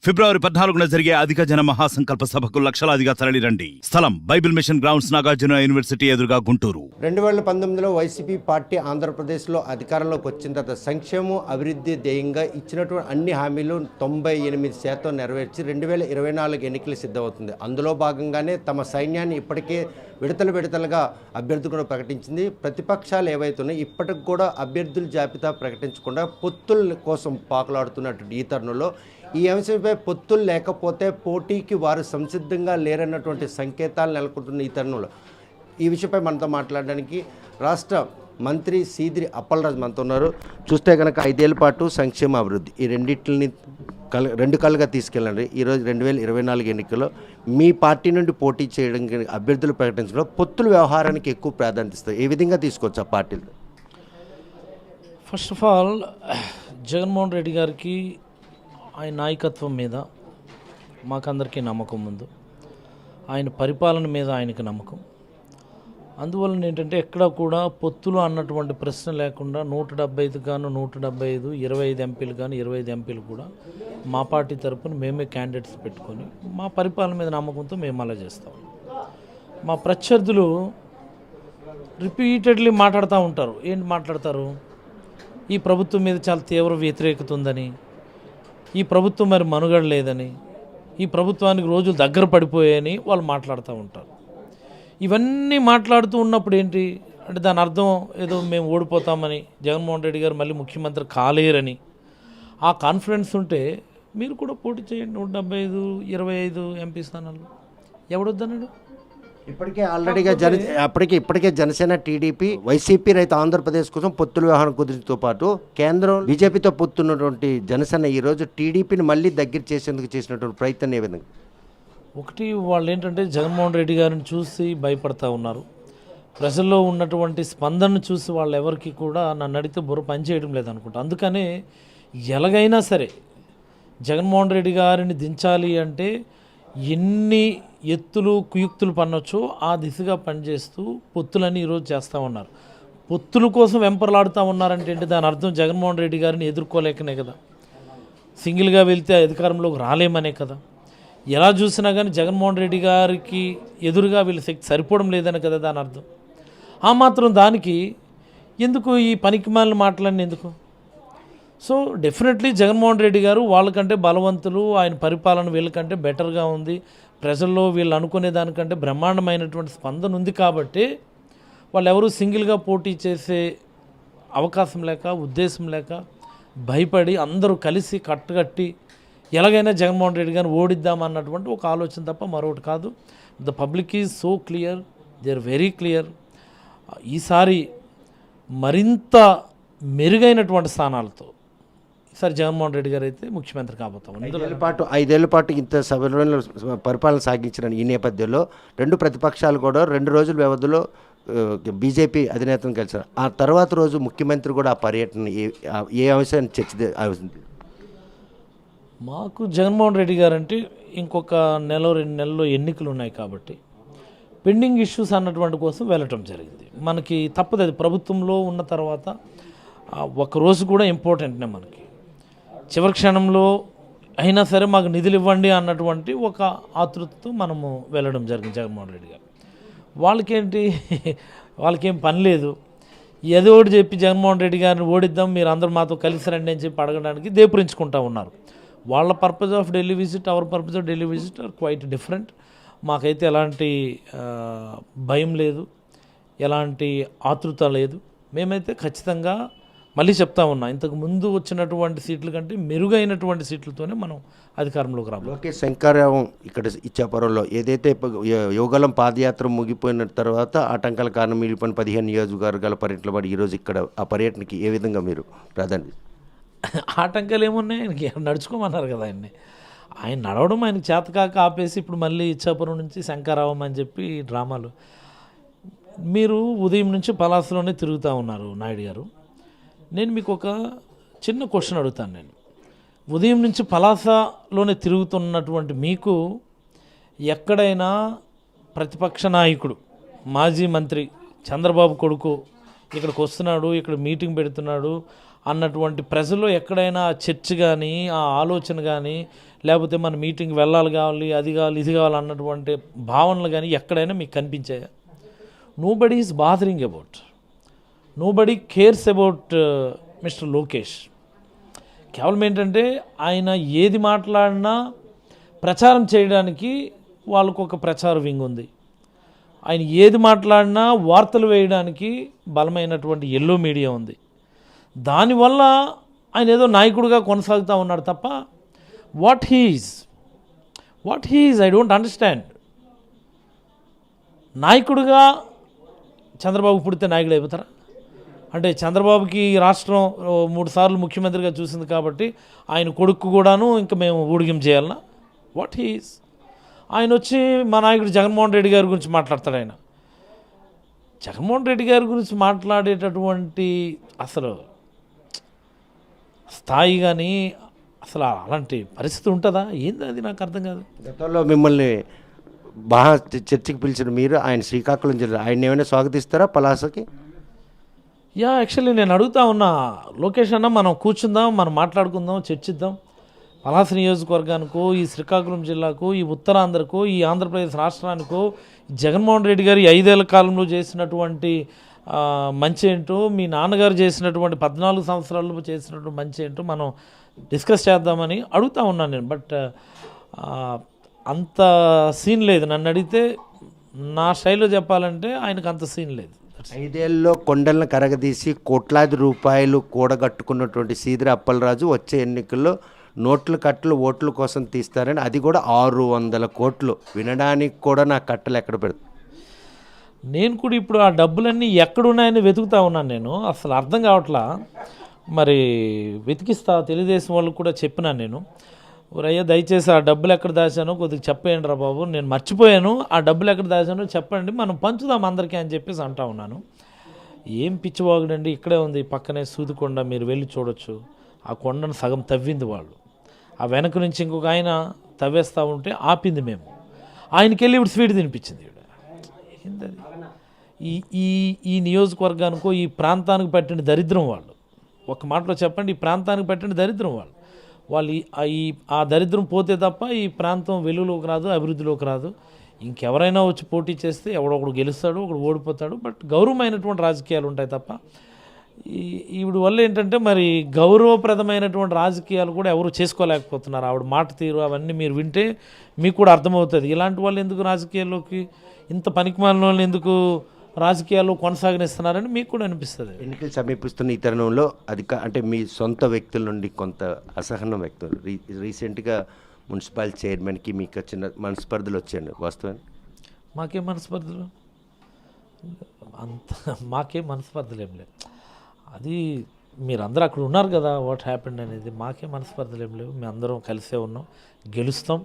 ఫిబ్రవరి 14న జరిగే అధిక జన మహాసంకల్ప సభకు లక్షలాదిగా తరలిరండి. స్థలం Bible mission grounds, Nagarjuna university ఎదురుగా, గుంటూరు. 2019లో వైసీపీ పార్టీ ఆంధ్రప్రదేశ్లో అధికారంలోకి వచ్చిన తర్వాత సంక్షేమం అభివృద్ధి ధ్యేయంగా ఇచ్చినటువంటి అన్ని హామీలు 98% నెరవేర్చి 2024 ఎన్నికలు సిద్ధమవుతుంది. అందులో భాగంగానే తమ సైన్యాన్ని ఇప్పటికే విడతలుగా అభ్యర్థులను ప్రకటించింది. ప్రతిపక్షాలు ఏవైతున్నాయి ఇప్పటికి కూడా అభ్యర్థుల జాబితా ప్రకటించకుండా పొత్తుల కోసం పాకులాడుతున్నటువంటి ఈ తరుణంలో ఈ అంశంపై పొత్తులు లేకపోతే పోటీకి వారు సంసిద్ధంగా లేరన్నటువంటి సంకేతాలు నెలకొంటున్న ఈ తరుణంలో ఈ విషయంపై మనతో మాట్లాడడానికి రాష్ట్ర మంత్రి సీదిరి అప్పలరాజు మనతో ఉన్నారు. చూస్తే కనుక 5 ఏళ్ల పాటు సంక్షేమ అభివృద్ధి ఈ రెండింటిని రెండు కళ్ళుగా తీసుకెళ్ళండి. ఈరోజు 2024 ఎన్నికల్లో మీ పార్టీ నుండి పోటీ చేయడానికి అభ్యర్థులు ప్రకటించడంలో పొత్తుల వ్యవహారానికి ఎక్కువ ప్రాధాన్యత ఇస్తారు. ఏ విధంగా తీసుకోవచ్చు ఆ పార్టీలు? First of all, Jaganmohan Reddy గారికి ఆయన నాయకత్వం మీద మాకందరికీ నమ్మకం ఉంది. ఆయన పరిపాలన మీద ఆయనకి నమ్మకం. అందువలన ఏంటంటే ఎక్కడ కూడా పొత్తులు అన్నటువంటి ప్రశ్న లేకుండా 175 గాను 175, 25 ఎంపీలు కానీ 25 ఎంపీలు కూడా మా పార్టీ తరపున మేమే క్యాండిడేట్స్ పెట్టుకొని మా పరిపాలన మీద నమ్మకంతో మేము అలా చేస్తాం. మా ప్రత్యర్థులు రిపీటెడ్లీ మాట్లాడుతూ ఉంటారు. ఏంటి మాట్లాడతారు? ఈ ప్రభుత్వం మీద చాలా తీవ్ర వ్యతిరేకత ఉందని, ఈ ప్రభుత్వం మరి మనుగడ లేదని, ఈ ప్రభుత్వానికి రోజులు దగ్గర పడిపోయాయని వాళ్ళు మాట్లాడుతూ ఉంటారు. ఇవన్నీ మాట్లాడుతూ ఉన్నప్పుడు ఏంటి అంటే దాని అర్థం ఏదో మేము ఓడిపోతామని, జగన్మోహన్ రెడ్డి గారు మళ్ళీ ముఖ్యమంత్రి కాలేరని ఆ కాన్ఫిడెన్స్ ఉంటే మీరు కూడా పోటీ చేయండి. 175, 25 ఎంపీ స్థానాలు ఎవడొద్దన్నాడు? ఇప్పటికే జనసేన, టీడీపీ, వైసీపీ రైతు ఆంధ్రప్రదేశ్ కోసం పొత్తుల వ్యవహారం కుదిరితో పాటు కేంద్రం బీజేపీతో పొత్తున్నటువంటి జనసేన ఈరోజు టీడీపీని మళ్ళీ దగ్గర చేసేందుకు చేసినటువంటి ప్రయత్నం ఏ విధంగా? ఒకటి, వాళ్ళు ఏంటంటే జగన్మోహన్ రెడ్డి గారిని చూసి భయపడతా ఉన్నారు. ప్రజల్లో ఉన్నటువంటి స్పందనను చూసి వాళ్ళు ఎవరికి కూడా నన్ను అడిగితే బుర్ర పనిచేయడం లేదనుకుంటా. అందుకనే ఎలాగైనా సరే జగన్మోహన్ రెడ్డి గారిని దించాలి అంటే ఎన్ని ఎత్తులు కుయుక్తులు పన్నొచ్చో ఆ దిశగా పనిచేస్తూ పొత్తులని ఈరోజు చేస్తూ ఉన్నారు. పొత్తుల కోసం వెంపర్లాడుతూ ఉన్నారంటే ఏంటి? దాని అర్థం జగన్మోహన్ రెడ్డి గారిని ఎదుర్కోలేకనే కదా. సింగిల్గా వెళ్తే అధికారంలోకి రాలేమనే కదా. ఎలా చూసినా కానీ జగన్మోహన్ రెడ్డి గారికి ఎదురుగా వీళ్ళ శక్తి సరిపోవడం లేదని కదా దాని అర్థం. ఆ మాత్రం దానికి ఎందుకు ఈ పనికిమాలిన మాటలన్నీ ఎందుకు? సో డెఫినెట్లీ జగన్మోహన్ రెడ్డి గారు వాళ్ళకంటే బలవంతులు, ఆయన పరిపాలన వీళ్ళకంటే బెటర్గా ఉంది, ప్రజల్లో వీళ్ళు అనుకునే దానికంటే బ్రహ్మాండమైనటువంటి స్పందన ఉంది కాబట్టి వాళ్ళు ఎవరు సింగిల్గా పోటీ చేసే అవకాశం లేక, ఉద్దేశం లేక, భయపడి అందరూ కలిసి కట్టుకట్టి ఎలాగైనా జగన్మోహన్ రెడ్డి గారిని ఓడిద్దామన్నటువంటి ఒక ఆలోచన తప్ప మరొకటి కాదు. The public is so clear, they are very clear. ఈసారి మరింత మెరుగైనటువంటి స్థానాలతో ఈసారి జగన్మోహన్ రెడ్డి గారు అయితే ముఖ్యమంత్రి కాబోతాం. 5 ఏళ్ల పాటు ఇంత సభలో పరిపాలన సాగించిన ఈ నేపథ్యంలో రెండు ప్రతిపక్షాలు కూడా 2 రోజుల వ్యవధిలో బీజేపీ అధినేతను కలిసారు. ఆ తర్వాత రోజు ముఖ్యమంత్రి కూడా ఆ పర్యటన ఏ అంశాన్ని చర్చింది? మాకు జగన్మోహన్ రెడ్డి గారు అంటే ఇంకొక 1-2 నెలల్లో ఎన్నికలు ఉన్నాయి కాబట్టి పెండింగ్ ఇష్యూస్ అన్నటువంటి కోసం వెళ్ళటం జరిగింది. మనకి తప్పదు, అది ప్రభుత్వంలో ఉన్న తర్వాత ఒకరోజు కూడా ఇంపార్టెంట్నే మనకి. చివరి క్షణంలో అయినా సరే మాకు నిధులు ఇవ్వండి అన్నటువంటి ఒక ఆతృతతో మనము వెళ్ళడం జరిగింది. జగన్మోహన్ రెడ్డి గారు వాళ్ళకేం పని లేదు, ఏదో ఒకటి చెప్పి జగన్మోహన్ రెడ్డి గారిని ఓడిద్దాం, మీరు అందరూ మాతో కలిసి రండి అని చెప్పి అడగడానికి దేపురించుకుంటూ ఉన్నారు. వాళ్ళ purpose of Delhi visit, our purpose of Delhi visit are quite different. మాకైతే ఎలాంటి భయం లేదు, ఎలాంటి ఆతృత లేదు. మేమైతే ఖచ్చితంగా మళ్ళీ చెప్తా ఉన్నాం, ఇంతకు ముందు వచ్చినటువంటి సీట్ల కంటే మెరుగైనటువంటి సీట్లతోనే మనం అధికారంలోకి రావాలి. లోకేష్ శంకరరావు ఇక్కడ ఇచ్చాపురంలో ఏదైతే యోగలం పాదయాత్ర ముగిపోయిన తర్వాత ఆటంకాల కారణం మిగిలిపోయిన 15 నియోజకవర్గాల పర్యటనలో పడి ఈరోజు ఇక్కడ ఆ పర్యటనకి ఏ విధంగా మీరు ప్రాధాన్యత? ఆటంకాలు ఏమున్నాయి? ఆయనకి నడుచుకోమన్నారు కదా ఆయన్ని. ఆయన నడవడం ఆయనకు చేతకాక ఆపేసి ఇప్పుడు మళ్ళీ ఇచ్చాపురం నుంచి శంకరావం అని చెప్పి డ్రామాలు. మీరు ఉదయం నుంచి పలాసలోనే తిరుగుతూ ఉన్నారు నాయుడు గారు. నేను మీకు ఒక చిన్న క్వశ్చన్ అడుగుతాను. నేను ఉదయం నుంచి పలాసలోనే తిరుగుతున్నటువంటి మీకు ఎక్కడైనా ప్రతిపక్ష నాయకుడు, మాజీ మంత్రి చంద్రబాబు కొడుకు ఇక్కడికి వస్తున్నాడు, ఇక్కడ మీటింగ్ పెడుతున్నాడు, అన్నటువంటి ప్రజల్లో ఎక్కడైనా చర్చ కానీ ఆ ఆలోచన కానీ లేకపోతే మన మీటింగ్ వెళ్ళాలి కావాలి అది కావాలి ఇది కావాలి అన్నటువంటి భావనలు కానీ ఎక్కడైనా మీకు కనిపించాయా? Nobody is bothering about, nobody cares about mister Lokesh. కేవలం ఏంటంటే ఆయన ఏది మాట్లాడినా ప్రచారం చేయడానికి వాళ్ళకు ఒక ప్రచార వింగ్ ఉంది. ఆయన ఏది మాట్లాడినా వార్తలు వేయడానికి బలమైనటువంటి ఎల్లో మీడియా ఉంది. దానివల్ల ఆయన ఏదో నాయకుడిగా కొనసాగుతూ ఉన్నాడు తప్ప what he is I don't understand. నాయకుడిగా చంద్రబాబు పుడితే నాయకుడు అయిపోతారా? అంటే చంద్రబాబుకి రాష్ట్రం 3 సార్లు ముఖ్యమంత్రిగా చూసింది కాబట్టి ఆయన కొడుకు కూడాను ఇంకా మేము ఊడిగం చేయాలన్నా? What he is? ఆయన వచ్చి మా నాయకుడు జగన్మోహన్ రెడ్డి గారి గురించి మాట్లాడతాడు. ఆయన జగన్మోహన్ రెడ్డి గారి గురించి మాట్లాడేటటువంటి అసలు స్థాయి కానీ అసలు అలాంటి పరిస్థితి ఉంటుందా? ఏంది అది నాకు అర్థం కాదు. గతంలో మిమ్మల్ని బాగా చర్చకి పిలిచిన మీరు ఆయన శ్రీకాకుళం జిల్లా, ఆయన ఏమైనా స్వాగతిస్తారా పలాసకి? యాక్చువల్లీ నేను అడుగుతా ఉన్నా, లోకేష్ అన్న మనం కూర్చుందాం, మనం మాట్లాడుకుందాం, చర్చిద్దాం. పలాస నియోజకవర్గానికో ఈ శ్రీకాకుళం జిల్లాకు ఈ ఉత్తరాంధ్రకు ఈ ఆంధ్రప్రదేశ్ రాష్ట్రానికో జగన్మోహన్ రెడ్డి గారు 5 ఏళ్ల కాలంలో చేసినటువంటి మంచి ఏంటో, మీ నాన్నగారు చేసినటువంటి 14 సంవత్సరాల్లో చేసినటువంటి మంచి ఏంటో మనం డిస్కస్ చేద్దామని అడుగుతా ఉన్నాను నేను. బట్ అంత సీన్ లేదు. నన్ను అడిగితే నా స్టైల్లో చెప్పాలంటే ఆయనకు అంత సీన్ లేదు. 5 ఏళ్ళలో కొండలను కరగదీసి కోట్లాది రూపాయలు కూడగట్టుకున్నటువంటి సీదిరి అప్పలరాజు వచ్చే ఎన్నికల్లో నోట్లు కట్టలు ఓట్ల కోసం తీస్తారని, అది కూడా 600 కోట్లు. వినడానికి కూడా నా కట్టలు ఎక్కడ పెడతాను. నేను కూడా ఇప్పుడు ఆ డబ్బులన్నీ ఎక్కడున్నాయని వెతుకుతా ఉన్నాను. నేను అసలు అర్థం కావట్లా. మరి వెతికిస్తా, తెలుగుదేశం వాళ్ళకు కూడా చెప్పినాను నేను, ఊరయ్యా దయచేసి ఆ డబ్బులు ఎక్కడ దాచానో కొద్దిగా చెప్పేయండి రా బాబు, నేను మర్చిపోయాను, ఆ డబ్బులు ఎక్కడ దాచానో చెప్పండి, మనం పంచుదాం అందరికీ అని చెప్పేసి అంటా ఉన్నాను. ఏం పిచ్చివాగుడండి, ఇక్కడే ఉంది పక్కనే సూదికొండ, మీరు వెళ్ళి చూడొచ్చు. ఆ కొండను సగం తవ్వింది వాళ్ళు, ఆ వెనక నుంచి ఇంకొక ఆయన తవ్వేస్తూ ఉంటే ఆపింది మేము. ఆయనకి వెళ్ళి ఇప్పుడు స్వీట్ తినిపించింది. ఏంటది? ఈ నియోజకవర్గానికో ఈ ప్రాంతానికి పెట్టిన దరిద్రం వాళ్ళు. ఒక మాటలో చెప్పండి, ఈ ప్రాంతానికి పెట్టిన దరిద్రం వాళ్ళు ఆ దరిద్రం పోతే తప్ప ఈ ప్రాంతం వెలుగులోకి రాదు, అభివృద్ధిలోకి రాదు. ఇంకెవరైనా వచ్చి పోటీ చేస్తే ఎవడొకడు గెలుస్తాడు, ఒకడు ఓడిపోతాడు. బట్ గౌరవమైనటువంటి రాజకీయాలు ఉంటాయి తప్ప ఈవిడ వల్ల ఏంటంటే మరి గౌరవప్రదమైనటువంటి రాజకీయాలు కూడా ఎవరు చేసుకోలేకపోతున్నారు. ఆవిడ మాట తీరు అవన్నీ మీరు వింటే మీకు కూడా అర్థమవుతుంది. ఇలాంటి వాళ్ళు ఎందుకు రాజకీయాల్లోకి, ఇంత పనికిమాలిన వాళ్ళు ఎందుకు రాజకీయాల్లో కొనసాగనిస్తున్నారని మీకు కూడా అనిపిస్తుంది. ఎన్నికలు సమీపిస్తున్న ఈ తరుణంలో అంటే మీ సొంత వ్యక్తుల నుండి కొంత అసహనం వ్యక్తం. రీసెంట్గా మున్సిపల్ చైర్మన్కి మీకు చిన్న మనస్పర్ధలు వచ్చాయండి, వాస్తవాన్ని? మాకేం మనస్పర్ధలు? మాకేం మనస్పర్ధలు ఏం లేవు. అది మీరందరూ అక్కడ ఉన్నారు కదా, వాట్ హ్యాపెండ్ అనేది. మాకేం మనస్పర్ధలు ఏం లేవు. మేము అందరం కలిసే ఉన్నాం, గెలుస్తాం,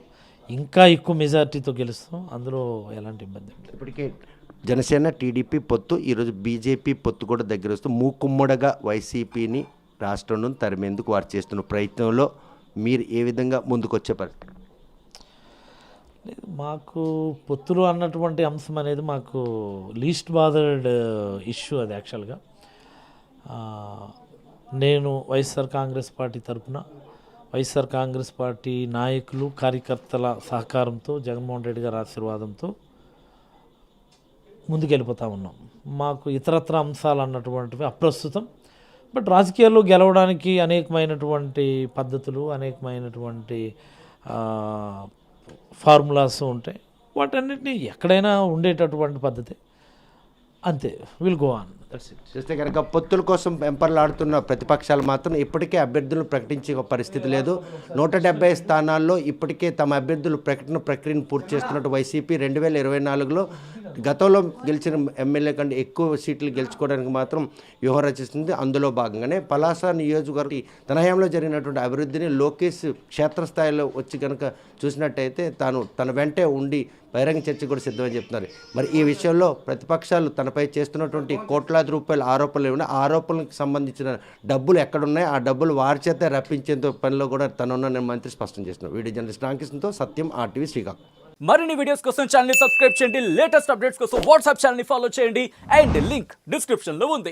ఇంకా ఎక్కువ మెజారిటీతో గెలుస్తాం. అందులో ఎలాంటి ఇబ్బంది లేదు. ఇప్పటికే జనసేన టీడీపీ పొత్తు, ఈరోజు బీజేపీ పొత్తు కూడా దగ్గర వస్తూ మూకుమ్మడిగా వైసీపీని రాష్ట్రం నుండి తరిమేందుకు వారు చేస్తున్న ప్రయత్నంలో మీరు ఏ విధంగా ముందుకు వచ్చే పరిస్థితి? లేదు, మాకు పొత్తులు అన్నటువంటి అంశం అనేది మాకు లీస్ట్ బాదర్డ్ ఇష్యూ అది. యాక్చువల్గా నేను వైఎస్ఆర్ కాంగ్రెస్ పార్టీ తరఫున వైఎస్ఆర్ కాంగ్రెస్ పార్టీ నాయకులు కార్యకర్తల సహకారంతో జగన్మోహన్ రెడ్డి గారి ఆశీర్వాదంతో ముందుకెళ్ళిపోతూ ఉన్నాం. మాకు ఇతరత్ర అంశాలు అన్నటువంటివి అప్రస్తుతం. బట్ రాజకీయాల్లో గెలవడానికి అనేకమైనటువంటి పద్ధతులు, అనేకమైనటువంటి ఫార్ములాస్ ఉంటాయి. వాటన్నిటిని ఎక్కడైనా ఉండేటటువంటి పద్ధతి, అంతే. Will go on. చూస్తే కనుక పొత్తుల కోసం వెంపర్లాడుతున్న ప్రతిపక్షాలు మాత్రం ఇప్పటికే అభ్యర్థులను ప్రకటించే పరిస్థితి లేదు. 170 స్థానాల్లో ఇప్పటికే తమ అభ్యర్థులు ప్రక్రియను పూర్తి చేస్తున్నట్టు వైసీపీ 2024లో గతంలో గెలిచిన ఎమ్మెల్యే కంటే ఎక్కువ సీట్లు గెలుచుకోవడానికి మాత్రం వ్యూహం రచిస్తుంది. అందులో భాగంగానే పలాస నియోజకవర్గం తన హయాంలో జరిగినటువంటి అభివృద్ధిని లోకేష్ క్షేత్రస్థాయిలో వచ్చి కనుక చూసినట్టయితే తన వెంటే ఉండి బహిరంగ చర్చ కూడా సిద్ధమని చెప్తున్నారు. మరి ఈ విషయంలో ప్రతిపక్షాలు తనపై చేస్తున్నటువంటి కోట్లాది రూపాయల ఆరోపణలు ఏమైనా, ఆరోపణలకు సంబంధించిన డబ్బులు ఎక్కడున్నాయి, ఆ డబ్బులు వారి చేత రప్పించేంత పనిలో కూడా తనున్న మంత్రి స్పష్టం చేస్తున్నారు. వీడియో జర్నలిస్ట్ రామకృష్ణతో సత్యం, RTV శ్రీకాకుళం. మరిన్ని వీడియోస్ కోసం ఛానల్ ని సబ్స్క్రైబ్ చేయండి, లేటెస్ట్ అప్డేట్స్ కోసం వాట్సాప్ ఛానల్ ని ఫాలో చేయండి, అండ్ లింక్ డిస్క్రిప్షన్ లో ఉంది.